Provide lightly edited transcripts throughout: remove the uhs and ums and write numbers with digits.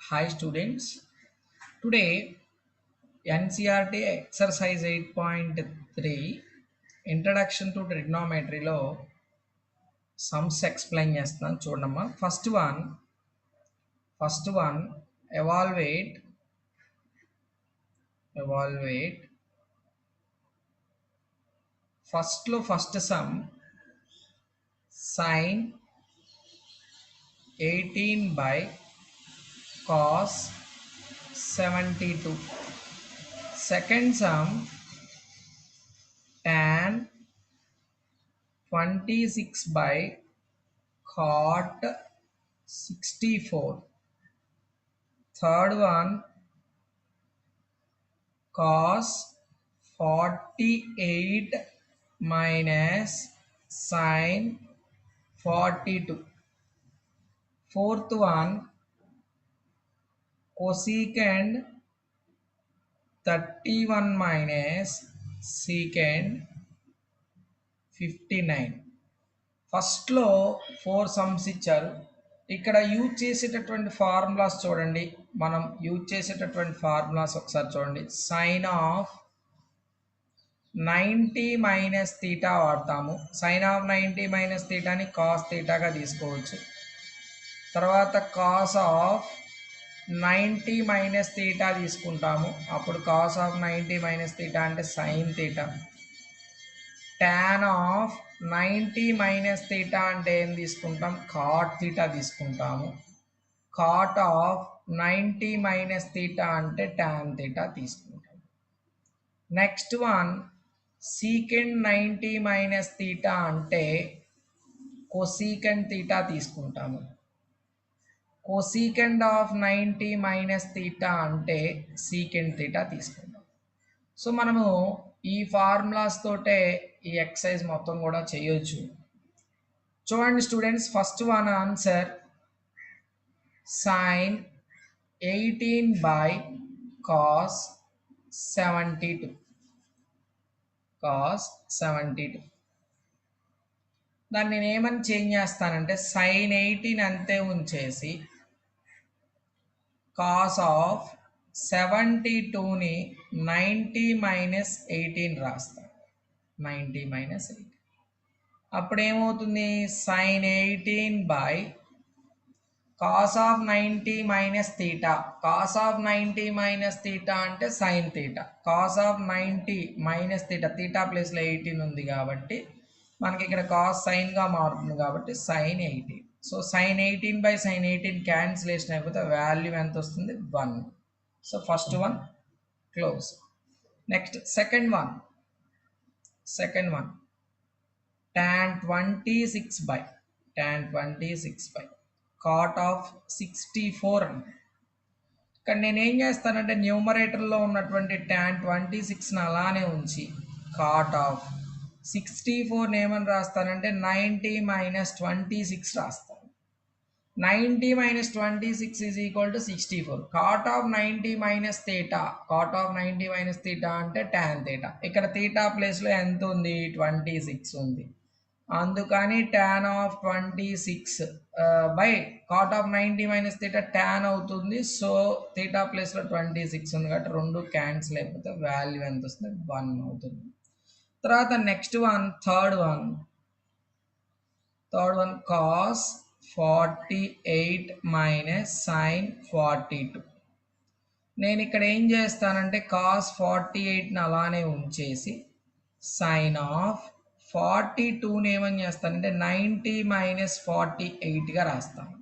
Hi students, today NCERT exercise 8.3 introduction to trigonometry లో sums explain చేస్తున్నాను చూడమ్మా. First one evaluate first sum sin 18 by cos 72. Second sum tan 26 by cot 64. Third one cos 48 minus sin 42. Fourth one cosecant 31 minus secant 59. ఫస్ట్లో 4 sums ఇచ్చారు. ఇక్కడ use చేసేటటువంటి formulas చూడండి. మనం use చేసేటటువంటి ఫార్ములాస్ ఒకసారి చూడండి. సైన్ ఆఫ్ 90 మైనస్ తీటా వాడతాము. సైన్ ఆఫ్ 90 మైనస్ తీటాని కాస్ తీటాగా తీసుకోవచ్చు. తర్వాత కాస్ ఆఫ్ 90 మైనస్ తీటా తీసుకుంటాము. అప్పుడు కాస్ ఆఫ్ 90 మైనస్ తీటా అంటే sine theta. Tan of 90 minus theta అంటే ఏం తీసుకుంటాం? కాట్ తీటా తీసుకుంటాము. కాట్ ఆఫ్ 90 మైనస్ తీటా అంటే టాన్ తీటా తీసుకుంటాం. Next one second 90 minus theta అంటే కొసీకెండ్ తీటా తీసుకుంటాము. కొసీకెండ్ ఆఫ్ 90 మైనస్ తీటా అంటే సీకెండ్ తీటా తీసుకుంటాం. సో మనము ఈ ఫార్ములాస్ తోటే ఈ ఎక్సర్సైజ్ మొత్తం కూడా చేయొచ్చు. చూడండి students, first one answer sine 18 by cos 72. దాన్ని నేను ఏమని చేంజ్ చేస్తానంటే సైన్ 18 అంతే ఉంచేసి కాస్ ఆఫ్ 72ని 90 మైనస్ 18 రాస్తాను. 90 మైనస్ 18 అప్పుడు ఏమవుతుంది? Sine 18 by cos of 90 minus theta. Cos of 90 minus theta అంటే sine theta. Cos of 90 minus theta, theta ప్లేస్లో 18 ఉంది కాబట్టి మనకి ఇక్కడ కాస్ సైన్గా మారుతుంది కాబట్టి sine 18. So sine 18 by sine 18 cancellation అయిపోతే వాల్యూ ఎంత వస్తుంది? 1. So first one close. Next second one tan 26 by cot of 64 అని. ఇక్కడ నేను ఏం చేస్తానంటే న్యూమరేటర్లో ఉన్నటువంటి tan 26ని అలానే ఉంచి కాట్ ఆఫ్ 64 ఏమని రాస్తానంటే 90 మైనస్ 26 రాస్తాను. 90 minus 26 is equal to 64. Cot of 90 minus theta. Cot of 90 minus theta అంటే టాన్ తీటా. ఇక్కడ తీటా ప్లేస్లో ఎంత ఉంది? 26 ఉంది. అందుకని tan of 26 by cot of 90 minus theta tan అవుతుంది. సో తీటా ప్లేస్లో 26 ఉంది కాబట్టి రెండు క్యాన్సిల్ అయిపోతే వాల్యూ ఎంత వస్తుంది? 1 అవుతుంది. తర్వాత next one third one cos 48 minus sine 42. నేను ఇక్కడ ఏం చేస్తానంటే కాస్ 48ని అలానే ఉంచేసి సైన్ ఆఫ్ 42ని ఏమని చేస్తానంటే 90 మైనస్ 48గా రాస్తాను.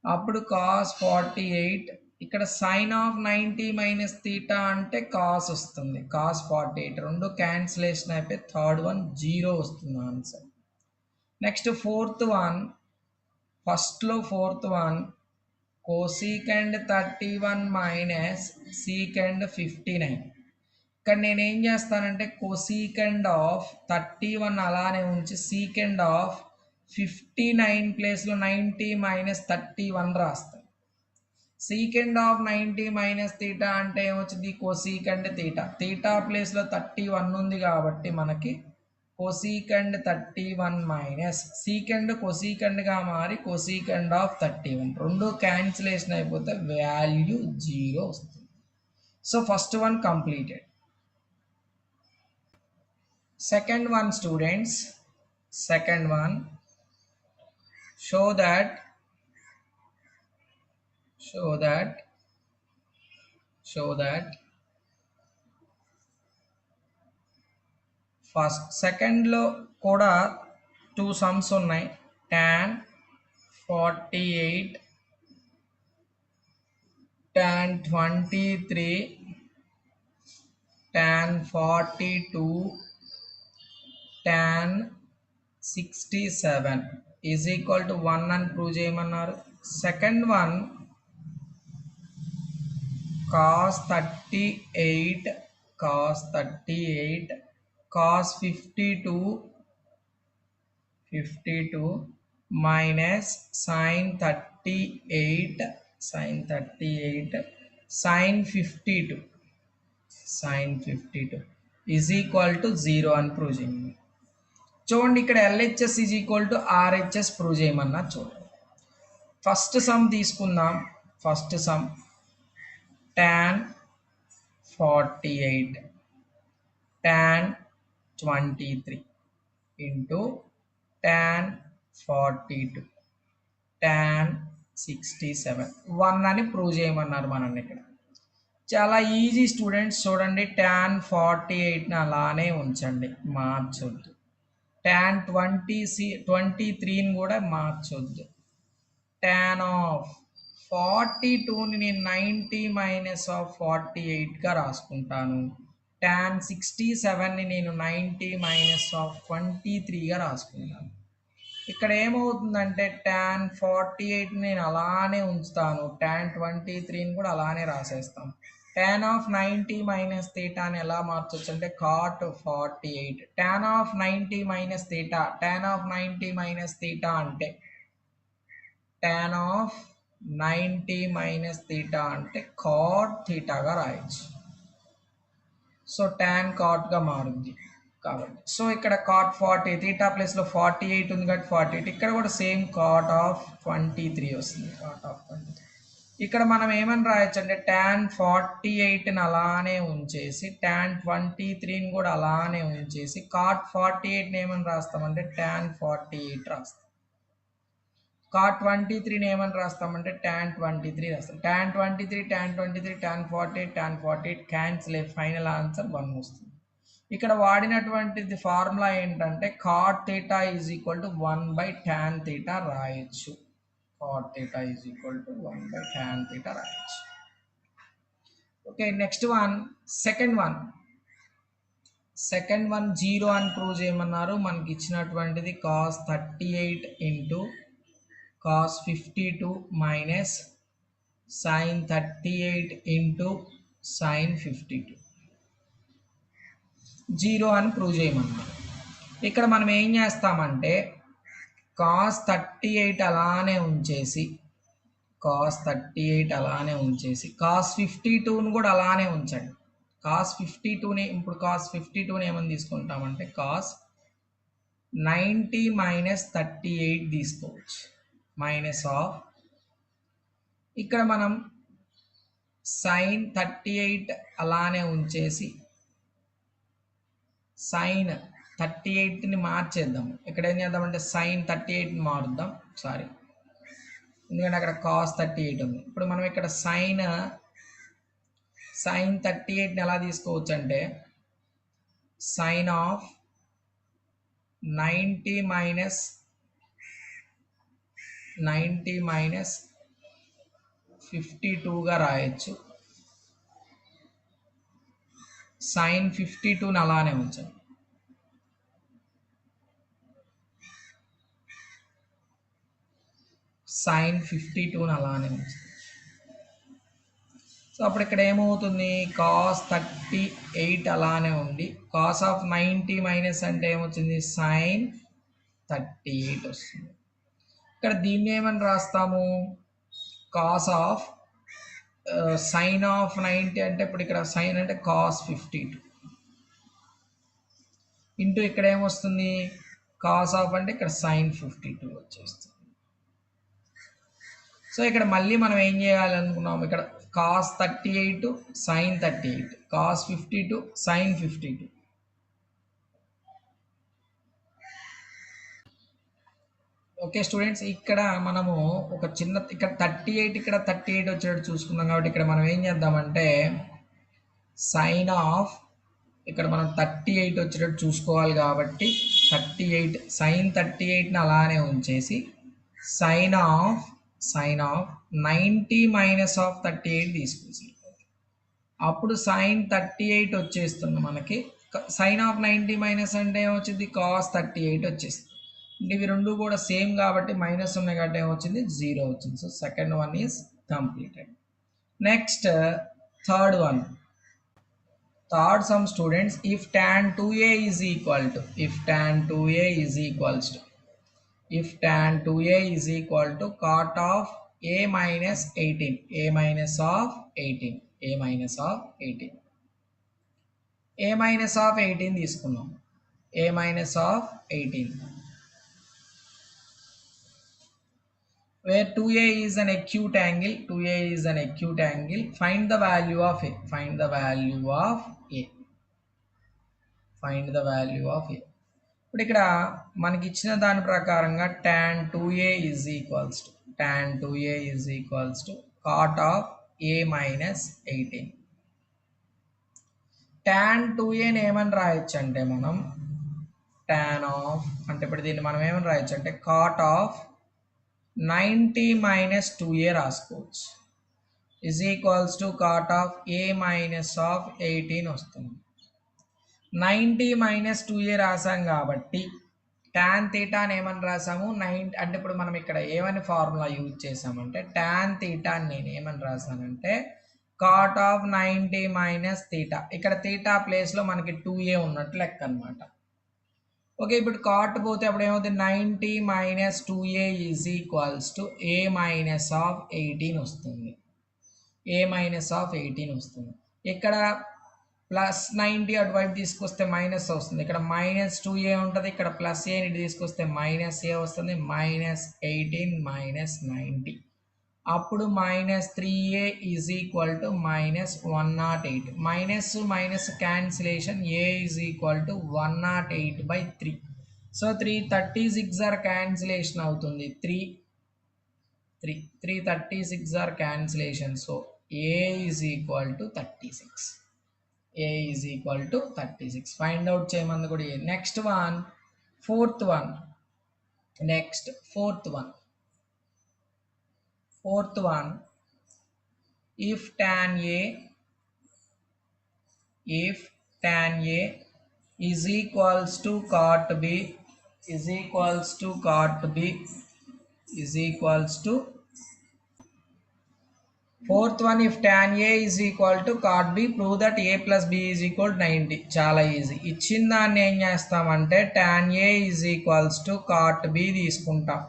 అప్పుడు కాస్ 48 ఇక్కడ సైన్ ఆఫ్ 90 మైనస్ తీటా అంటే కాస్ వస్తుంది. కాస్ 48 రెండు క్యాన్సిలేషన్ అయిపోయి థర్డ్ వన్ 0 వస్తుంది answer. Next fourth one cosecant 31 minus secant 59. ఇక్కడ నేను ఏం చేస్తానంటే కోసీకెండ్ ఆఫ్ 31 అలానే ఉంచి సీకెండ్ ఆఫ్ 59 ప్లేస్లో 90 మైనస్ 31 రాస్తాను. సీకెండ్ ఆఫ్ 90 మైనస్ తీటా అంటే ఏమొచ్చింది? కోసీకెండ్ తీటా. తీటా ప్లేస్లో 31 ఉంది కాబట్టి మనకి cosecant 31 మైనస్ సీకండ్ కొసీకండ్గా మారి కొసీకండ్ ఆఫ్ 31 రెండు క్యాన్సిలేషన్ అయిపోతే వాల్యూ 0 వస్తుంది. So first one completed. Second one students, second one show that first సెకండ్లో కూడా 2 సమ్స్ ఉన్నాయి. tan 48 tan 23 tan 42 tan 67 is equal to 1 అని ప్రూవ్ చేయమన్నారు. Second one cos 38 cos 52 minus sin 38 sin 52 is equal to 0 అని prove చేయండి. చూడండి ఇక్కడ LHS is equal to RHS prove చేయమన్నా. చూడండి ఫస్ట్ సమ్ తీసుకుందాం. First some tan 48 tan 23 into tan 42 tan 67 1 అని ప్రూవ్ చేయమన్నారు మనల్ని. ఇక్కడ చాలా ఈజీ స్టూడెంట్స్. చూడండి tan 48ని అలానే ఉంచండి, మార్చొద్దు. tan 23ని కూడా మార్చొద్దు. tan ఆఫ్ 42ని నేను 90 మైనస్ ఆఫ్ 48గా రాసుకుంటాను. tan 67ని నేను 90 మైనస్ ఆఫ్ 23గా రాసుకుంటాను. ఇక్కడ ఏమవుతుందంటే tan 48ని నేను అలానే ఉంచుతాను, tan 23ని కూడా అలానే రాసేస్తాం. tan ఆఫ్ 90 మైనస్ థీటాని ఎలా మార్చొచ్చు అంటే cot 48. tan of 90 minus theta, tan of 90 minus theta అంటే tan ఆఫ్ 90 మైనస్ థీటా అంటే cot థీటాగా రాయొచ్చు. సో tan cotగా మారుంది కాబట్టి. సో ఇక్కడ cot 40 థీటా ప్లేస్లో 48 ఉంది కాబట్టి 48. ఇక్కడ కూడా సేమ్ cot ఆఫ్ 23 వస్తుంది. cot ఆఫ్ 23 ఇక్కడ మనం ఏమని రాయొచ్చు అంటే tan 48ని అలానే ఉంచేసి tan 23ని కూడా అలానే ఉంచేసి cot 48ని ఏమని రాస్తామంటే tan 48 రాస్తాం. cot 23ని ఏమని రాస్తామంటే tan 23 రాస్తాం. tan 23 tan 23 tan 48 క్యాన్సిల్ అయ్యి ఫైనల్ ఆన్సర్ 1 వస్తుంది. ఇక్కడ వాడినటువంటిది ఫార్ములా ఏంటంటే cot theta is equal to 1/tan theta రాయొచ్చు. cot theta is equal to 1/tan theta రాయొచ్చు. Okay, next one second one 0 అని ప్రూవ్ చేయమన్నారు. మనకి ఇచ్చినటువంటిది cos 38 into cos 52 minus sin 38 into sin 52 0 అని ప్రూవ్ చేయమన్నారు. ఇక్కడ మనం ఏం చేస్తామంటే cos 38 అలానే ఉంచేసి cos 52ని కూడా అలానే ఉంచండి. cos 52ని ఇప్పుడు cos 52ని ఏమని తీసుకుంటామంటే cos 90 మైనస్ 38 తీసుకోవచ్చు. మైనస్ ఆఫ్ ఇక్కడ మనం sin 38 అలానే ఉంచేసి sin 38ని మార్చేద్దాం. ఇక్కడ ఏం చేద్దామంటే sin 38ని మారుద్దాం. సారీ, ఎందుకంటే అక్కడ cos 38 ఉంది. ఇప్పుడు మనం ఇక్కడ sin 38ని ఎలా తీసుకోవచ్చు అంటే sin ఆఫ్ 90 మైనస్ 52గా రాయొచ్చు. sin 52ని అలానే ఉంచండి. sin 52ని అలానే ఉంచండి. సో అప్పుడు ఇక్కడ ఏమవుతుంది cos 38 అలానే ఉండి cos ఆఫ్ 90 మైనస్ అంటే ఏమవుతుంది sin 38 వస్తుంది. ఇక్కడ దీన్ని ఏమని రాస్తాము cos ఆఫ్ sin ఆఫ్ 90 అంటే ఇప్పుడు ఇక్కడ sin అంటే cos 52. ఇంటూ ఇక్కడ ఏమొస్తుంది కాస్ ఆఫ్ అంటే ఇక్కడ sin 52 వచ్చేస్తుంది. సో ఇక్కడ మళ్ళీ మనం ఏం చేయాలనుకున్నాం, ఇక్కడ cos 38 sin 38 cos 52 sin 52. Okay students, ఇక్కడ మనము ఒక చిన్న ఇక్కడ 38 ఇక్కడ 38 వచ్చేటట్టు చూసుకున్నాం కాబట్టి ఇక్కడ మనం ఏం చేద్దామంటే సైన్ ఆఫ్ ఇక్కడ మనం 38 వచ్చేటట్టు చూసుకోవాలి కాబట్టి 38 sin 38ని అలానే ఉంచేసి సైన్ ఆఫ్ 90 మైనస్ ఆఫ్ 38 తీసుకుంటాం. అప్పుడు sin 38 వచ్చేస్తుంది మనకి. సైన్ ఆఫ్ 90 మైనస్ అంటే ఏమొచ్చింది కాస్ 38 వచ్చేస్తుంది. అంటే ఇవి రెండు కూడా సేమ్ కాబట్టి మైనస్ ఉన్నాయి కాబట్టి ఏమొచ్చింది 0 వచ్చింది. So second one is completed. Next third one. Third sum students, if tan 2a is equal to cot of a minus 18 a minus of 18 తీసుకున్నాం. a minus of 18 where 2a is an acute angle, find the value of a. ఇప్పుడు ఇక్కడ మనకి ఇచ్చిన దాని ప్రకారంగా tan 2a is equals to cot of a minus 18. tan 2a ని ఏమని రాయొచ్చు అంటే మనం tan of అంటే ఇప్పుడు దీన్ని మనం ఏమని రాయొచ్చు అంటే cot of 90 minus 2a రాసుకోవచ్చు is equals to cot of a minus of 18 వస్తుంది. 90 మైనస్ 2a రాసాం కాబట్టి tan తీటాని ఏమని రాసాము 90 అంటే ఇప్పుడు మనం ఇక్కడ ఏమని ఫార్ములా యూజ్ చేసామంటే tan తీటాని నేను ఏమని రాసానంటే cot of 90 మైనస్ తీటా. ఇక్కడ తీటా ప్లేస్లో మనకి 2a ఉన్నట్లు లెక్క అనమాట. ఓకే, ఇప్పుడు కాట్ పోతే అప్పుడు ఏమవుతుంది 90 minus 2a is equals to a minus of 18 వస్తుంది. ఇక్కడ ప్లస్ 90 అటువైపు తీసుకొస్తే మైనస్ వస్తుంది. ఇక్కడ మైనస్ 2a ఉంటుంది, ఇక్కడ ప్లస్ a ఇటు తీసుకొస్తే మైనస్ a వస్తుంది. మైనస్ 18 మైనస్ 90 అప్పుడు minus 3a is equal to minus 108. Minus cancellation a is equal to 108/3. So 336 are cancellation అవుతుంది. 336 are cancellation. So a is equal to 36. Find out చేయమంది కూడా a. Next one fourth one. if tan a is equals to cot b fourth one, if tan a is equal to cot b, prove that a plus b is equal to 90. చాలా easy. ఇచ్చిన దాన్ని ఏం చేస్తామంటే tan a is equals to cot b తీసుకుంటాం.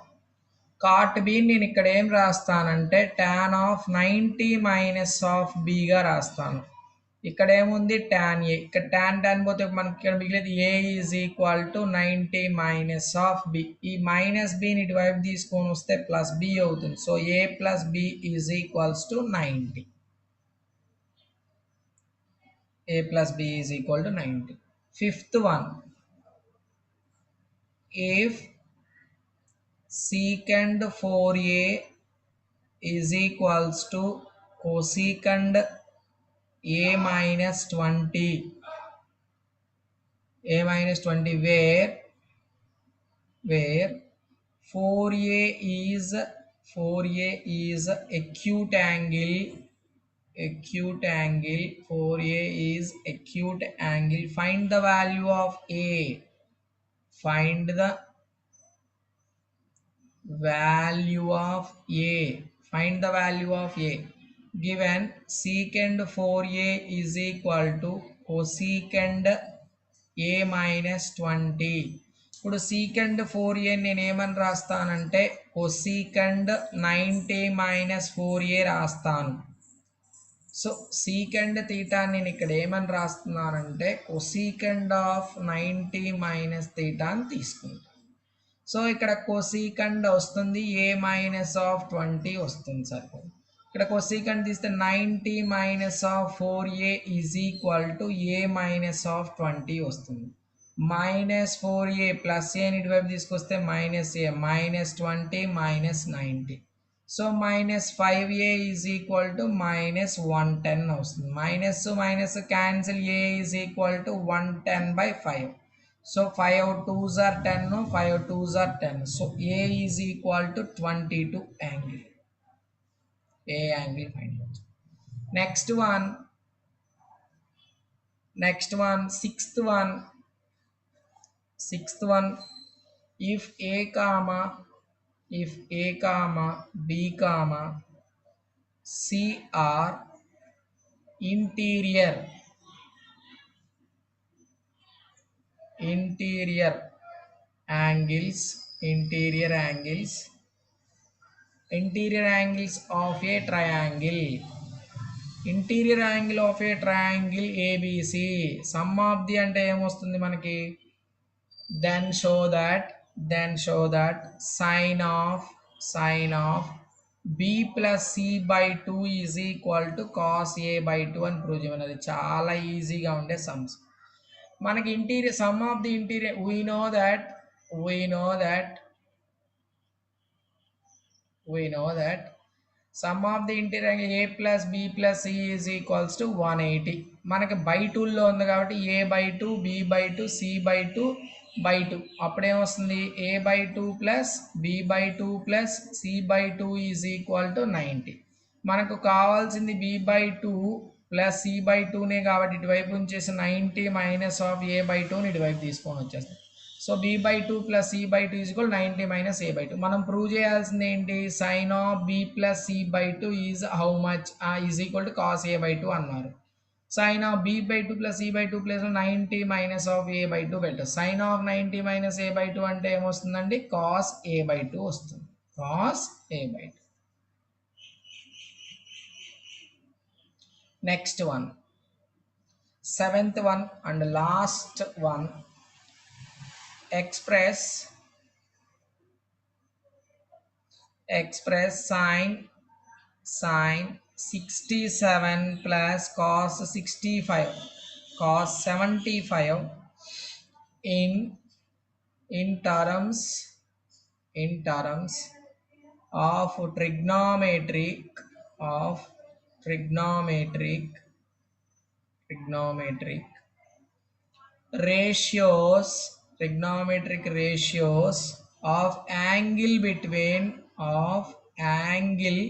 cot b నేను ఇక్కడ ఏం రాస్తానంటే tan of 90 minus of bగా రాస్తాను. ఇక్కడ ఏముంది tan a, ఇక్కడ tan పోతే మనకి ఇక్కడ మిగిలేదు a is equal to 90 minus of b. ఈ మైనస్ bని ఇటువైపు తీసుకొని వస్తే ప్లస్ b అవుతుంది. So a plus b is equals to 90. Fifth one, if secant 4a is equals to cosecant a minus 20 where 4a is acute angle. 4a is acute angle. Find the value of a. Given secant 4a is equal to cosecant a minus 20. ఇప్పుడు secant 4a నేను ఏమని రాస్తానంటే cosecant 90 minus 4a రాస్తాను. So second theta నేను ఇక్కడ ఏమని రాస్తున్నానంటే కొసీకెండ్ of 90 minus theta అని తీసుకుంటాను. So ఇక్కడ కొసీకండ్ వస్తుంది ఏ మైనస్ ఆఫ్ 20 వస్తుంది సార్. ఇక్కడ కొసీకండ్ తీస్తే 90 minus of 4a is equal to A minus of 20 వస్తుంది. మైనస్ 4a ప్లస్ ఏ ఇటువైపు తీసుకొస్తే minus A minus 20 minus 90. So minus 5a is equal to minus 110 వస్తుంది. Minus minus cancel A is equal to 110/5. So 5 2s are 10, 5 2s are 10. So A is equal to 22 angle. A angle find out. Next one, sixth one. If A comma B comma C are interior angles of a triangle. Interior angle of a triangle ABC. Sum of the ante em vastundi manaki. Then show that sine of b plus c by 2 is equal to cos a by 2 అని prove చేయమన్నది. చాలా ఈజీగా ఉండే sums. మనకి interior some of the interior we know that sum of the interior angle a plus b plus c is equals to 180. మనకి by 2లో ఉంది కాబట్టి a by 2 b by 2 c by 2 by 2 అప్పుడేమొస్తుంది a by 2 plus b by 2 plus c by 2 is equal to 90. మనకు కావాల్సింది b by 2 plus c by 2నే కాబట్టి ఇటువైపు ఉంచేసి 90 minus of a by 2ని ఇటువైపు తీసుకొని వచ్చేస్తాం. So b by 2 plus c by 2 is equal 90 minus a by 2. మనం ప్రూవ్ చేయాల్సింది ఏంటి? Sine of b plus c by 2 is how much is equal to cos a by 2 అన్నారు. Sine of b by 2 plus c by 2 plus 90 minus of a by 2 పెట్టు. Sine of 90 minus a by 2 అంటే ఏమొస్తుందండి? Cos a by 2 వస్తుంది. Cos a by 2. Next one, seventh one and last one. Express sine 67 plus cos 75 in terms of trigonometric ratios of angle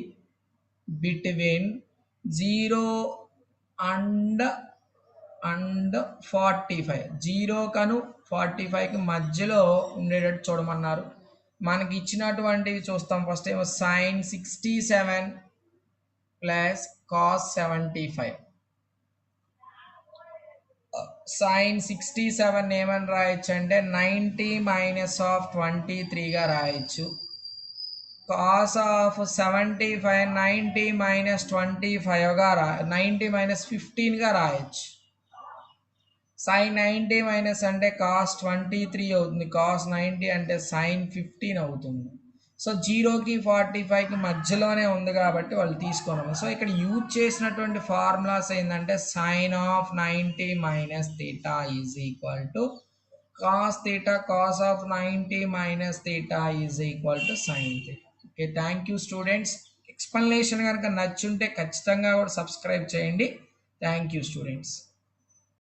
between 0 and 45. 0 కను 45కి మధ్యలో ఉండేటట్టు చూడమన్నారు. మనకి ఇచ్చినటువంటివి చూస్తాం. First ఏమో sin 67 plus cos 75. sin 67 ఏమని రాయొచ్చు అంటే 90 మైనస్ ఆఫ్ 23గా రాయొచ్చు. cos ఆఫ్ 75 90 మైనస్ 25గా 90 మైనస్ 15గా రాయొచ్చు. sin 90 మైనస్ అంటే cos 23 అవుతుంది. cos 90 అంటే sin 15 అవుతుంది. సో 0కి 45కి మధ్యలోనే ఉంది కాబట్టి వాళ్ళు తీసుకున్నాము. సో ఇక్కడ యూజ్ చేసినటువంటి ఫార్ములాస్ ఏంటంటే sine of 90 minus theta is equal to cos theta, cos of 90 minus theta is equal to sine theta. Okay, thank you students. Explanation కనుక నచ్చుంటే ఖచ్చితంగా కూడా సబ్స్క్రైబ్ చేయండి. Thank you students.